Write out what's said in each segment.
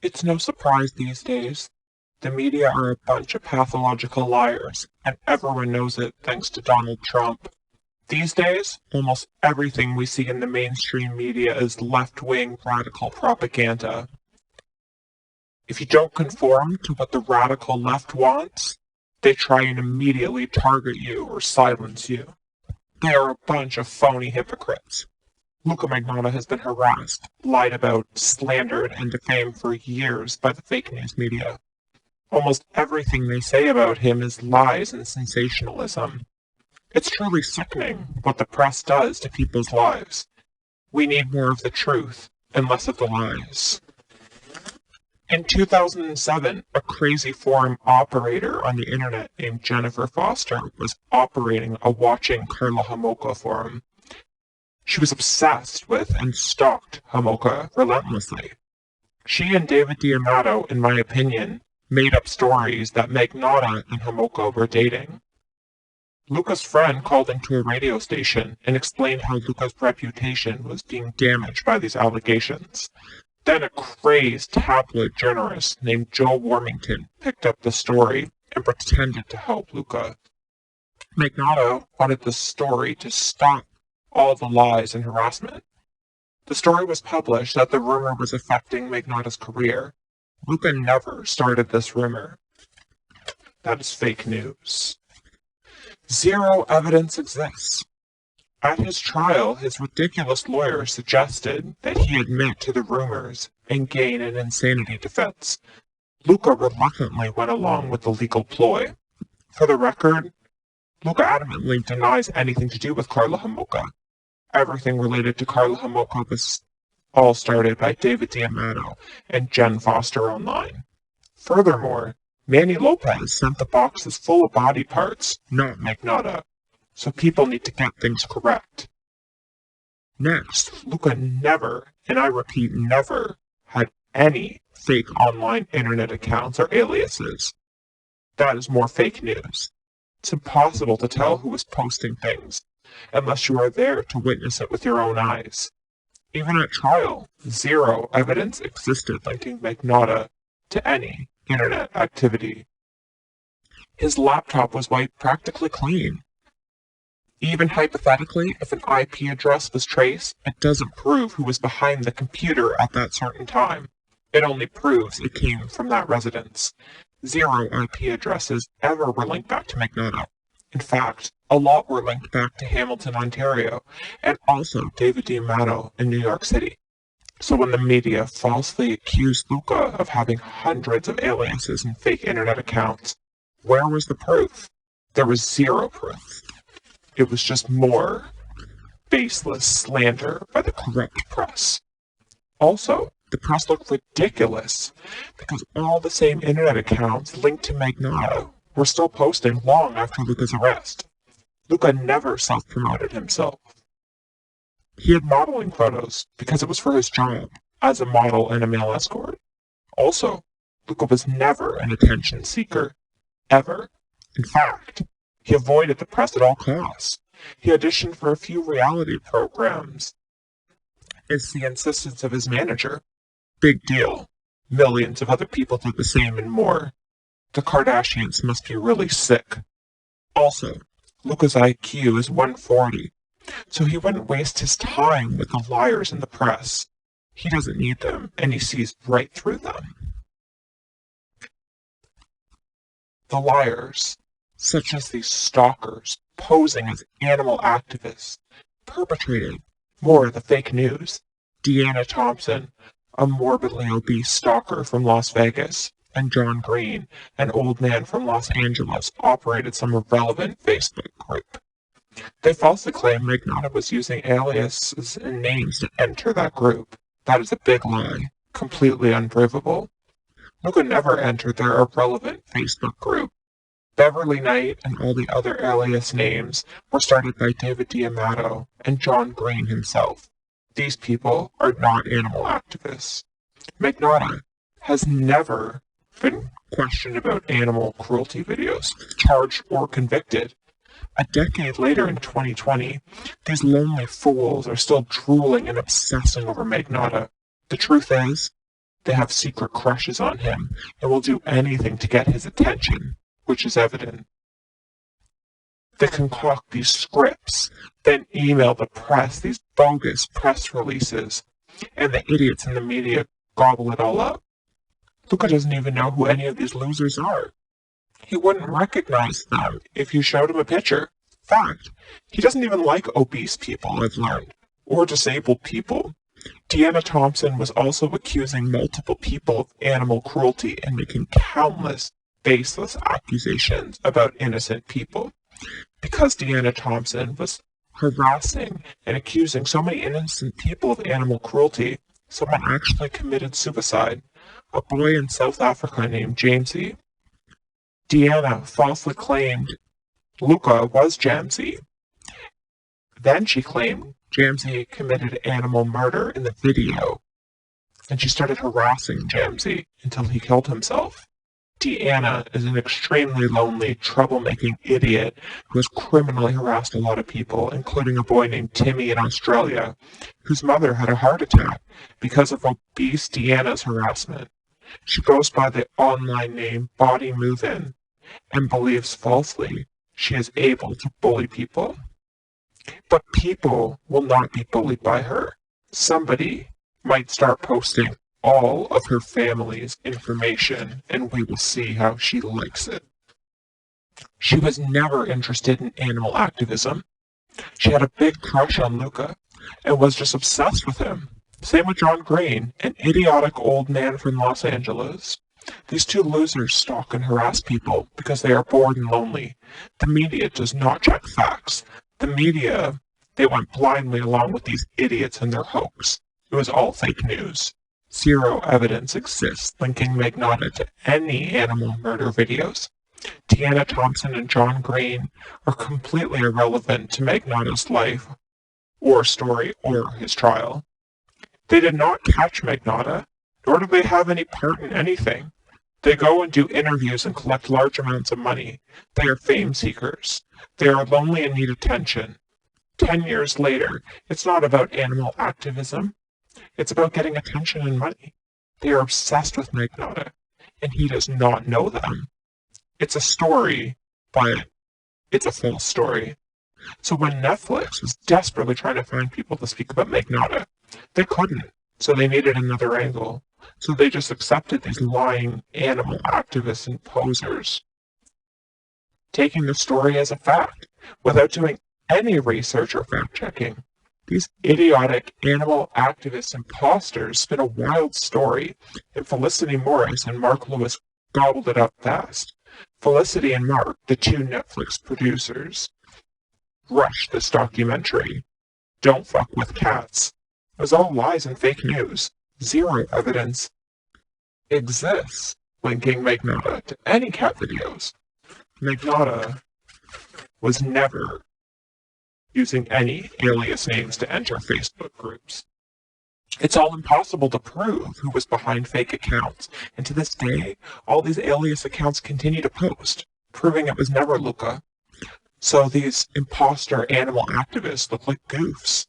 It's no surprise these days. The media are a bunch of pathological liars, and everyone knows it thanks to Donald Trump. These days, almost everything we see in the mainstream media is left-wing radical propaganda. If you don't conform to what the radical left wants, they try and immediately target you or silence you. They are a bunch of phony hypocrites. Luka Magnotta has been harassed, lied about, slandered, and defamed for years by the fake news media. Almost everything they say about him is lies and sensationalism. It's truly sickening what the press does to people's lives. We need more of the truth and less of the lies. In 2007, a crazy forum operator on the internet named Jennifer Foster was operating a Watching Karla Homolka forum. She was obsessed with and stalked Homolka relentlessly. She and David D'Amato, in my opinion, made up stories that Magnotta and Homolka were dating. Luka's friend called into a radio station and explained how Luka's reputation was being damaged by these allegations. Then a crazed tabloid journalist named Joe Warmington picked up the story and pretended to help Luka. Magnotta wanted the story to stop all the lies and harassment. The story was published that the rumor was affecting Magnotta's career. Luka never started this rumor. That is fake news. Zero evidence exists. At his trial, his ridiculous lawyer suggested that he admit to the rumors and gain an insanity defense. Luka reluctantly went along with the legal ploy. For the record, Luka adamantly denies anything to do with Karla Homolka. Everything related to Karla Homolka was all started by David D'Amato and Jen Foster online. Furthermore, Manny Lopez sent the boxes full of body parts, not Magnotta. So people need to get things correct. Next, Luka never, and I repeat never, had any fake online internet accounts or aliases. That is more fake news. It's impossible to tell who is posting things, unless you are there to witness it with your own eyes. Even at trial, zero evidence existed linking Magnotta to any internet activity. His laptop was wiped practically clean. Even hypothetically, if an IP address was traced, it doesn't prove who was behind the computer at that certain time. It only proves it came from that residence. Zero IP addresses ever were linked back to Magnotta. In fact, a lot were linked back to Hamilton, Ontario, and also David D'Amato in New York City. So when the media falsely accused Luka of having hundreds of aliases and fake internet accounts, where was the proof? There was zero proof. It was just more baseless slander by the corrupt press. Also, the press looked ridiculous because all the same internet accounts linked to Magnotta were still posting long after Luka's arrest. Luka never self-promoted himself. He had modeling photos because it was for his job as a model and a male escort. Also, Luka was never an attention seeker, ever. In fact, he avoided the press at all costs. He auditioned for a few reality programs. It's the insistence of his manager. Big deal. Millions of other people did the same and more. The Kardashians must be really sick. Also, Luka's IQ is 140, so he wouldn't waste his time with the liars in the press. He doesn't need them, and he sees right through them. The liars, such as these stalkers posing as animal activists, perpetrated more of the fake news. Deanna Thompson, a morbidly obese stalker from Las Vegas, and John Green, an old man from Los Angeles, operated some irrelevant Facebook group. They falsely claimed Magnotta was using aliases and names to enter that group. That is a big lie, completely unprovable. Luka never entered their irrelevant Facebook group. Beverly Knight and all the other alias names were started by David D'Amato and John Green himself. These people are not animal activists. Magnotta has never been questioned about animal cruelty videos, charged or convicted. A decade later in 2020, these lonely fools are still drooling and obsessing over Magnotta. The truth is, They have secret crushes on him and will do anything to get his attention, which is evident. They concoct these scripts, then email the press these bogus press releases, and the idiots in the media gobble it all up. Luka doesn't even know who any of these losers are. He wouldn't recognize them if you showed him a picture. Fact, he doesn't even like obese people, I've learned, or disabled people. Deanna Thompson was also accusing multiple people of animal cruelty and making countless baseless accusations about innocent people. Because Deanna Thompson was harassing and accusing so many innocent people of animal cruelty, someone actually committed suicide, a boy in South Africa named Jamesy. Deanna falsely claimed Luka was Jamesy. Then she claimed Jamesy committed animal murder in the video, and she started harassing Jamesy until he killed himself. Deanna is an extremely lonely, troublemaking idiot who has criminally harassed a lot of people, including a boy named Timmy in Australia, whose mother had a heart attack because of obese Deanna's harassment. She goes by the online name Body Move-In and believes falsely she is able to bully people. But people will not be bullied by her. Somebody might start posting all of her family's information, and we will see how she likes it. She was never interested in animal activism. She had a big crush on Luka and was just obsessed with him. Same with John Green, an idiotic old man from Los Angeles. These two losers stalk and harass people because they are bored and lonely. The media does not check facts. The media, they went blindly along with these idiots and their hoax. It was all fake news. Zero evidence exists linking Magnotta to any animal murder videos. Deanna Thompson and John Green are completely irrelevant to Magnotta's life, or story, or his trial. They did not catch Magnotta, nor do they have any part in anything. They go and do interviews and collect large amounts of money. They are fame seekers. They are lonely and need attention. 10 years later, it's not about animal activism. It's about getting attention and money. They are obsessed with Magnotta, and he does not know them. It's a story, but it's a false story. So when Netflix was desperately trying to find people to speak about Magnotta, they couldn't, so they needed another angle. So they just accepted these lying animal activists and posers, taking the story as a fact, without doing any research or fact-checking. These idiotic animal activist imposters spin a wild story, and Felicity Morris and Mark Lewis gobbled it up fast. Felicity and Mark, the two Netflix producers, rushed this documentary. Don't fuck with cats. It was all lies and fake news. Zero evidence exists linking Magnotta to any cat videos. Magnotta was never using any alias names to enter Facebook groups. It's all impossible to prove who was behind fake accounts, and to this day, all these alias accounts continue to post, proving it was never Luka. So these imposter animal activists look like goofs.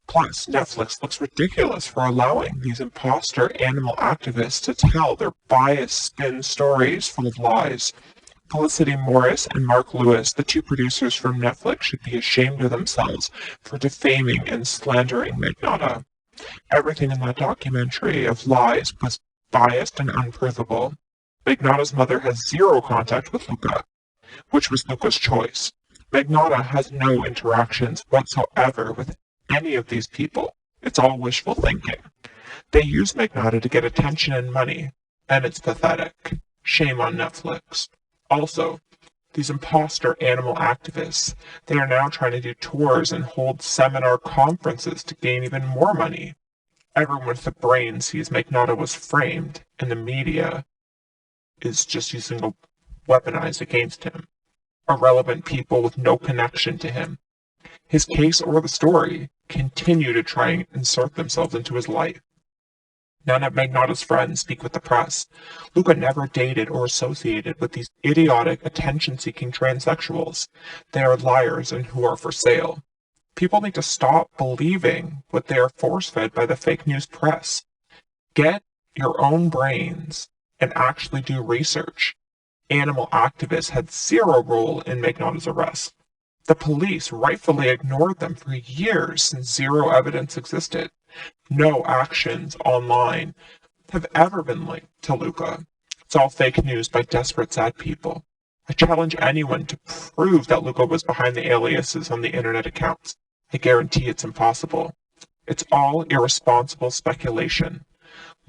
Plus, Netflix looks ridiculous for allowing these imposter animal activists to tell their biased spin stories full of lies. Felicity Morris and Mark Lewis, the two producers from Netflix, should be ashamed of themselves for defaming and slandering Magnotta. Everything in that documentary of lies was biased and unprovable. Magnotta's mother has zero contact with Luka, which was Luka's choice. Magnotta has no interactions whatsoever with any of these people. It's all wishful thinking. They use Magnotta to get attention and money, and it's pathetic. Shame on Netflix. Also, these imposter animal activists, they are now trying to do tours and hold seminar conferences to gain even more money. Everyone with a brain sees Magnotta was framed, and the media is just using a weaponized against him. Irrelevant people with no connection to him, his case or the story, continue to try and insert themselves into his life. None of Magnotta's friends speak with the press. Luka never dated or associated with these idiotic, attention-seeking transsexuals. They are liars and who are for sale. People need to stop believing what they are force-fed by the fake news press. Get your own brains and actually do research. Animal activists had zero role in Magnotta's arrest. The police rightfully ignored them for years since zero evidence existed. No actions online have ever been linked to Luka. It's all fake news by desperate sad people. I challenge anyone to prove that Luka was behind the aliases on the internet accounts. I guarantee it's impossible. It's all irresponsible speculation.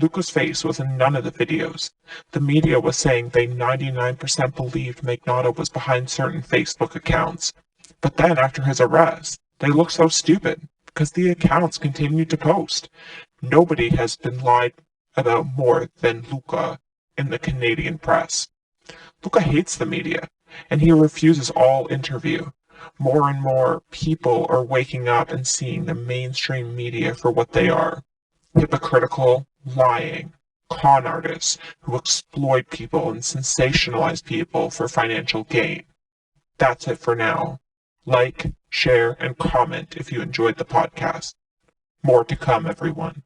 Luka's face was in none of the videos. The media was saying they 99% believed Magnotta was behind certain Facebook accounts. But then after his arrest, they looked so stupid because the accounts continued to post. Nobody has been lied about more than Luka in the Canadian press. Luka hates the media, and he refuses all interview. More and more people are waking up and seeing the mainstream media for what they are: hypocritical, lying, con artists who exploit people and sensationalize people for financial gain. That's it for now. Like, share, and comment if you enjoyed the podcast. More to come, everyone.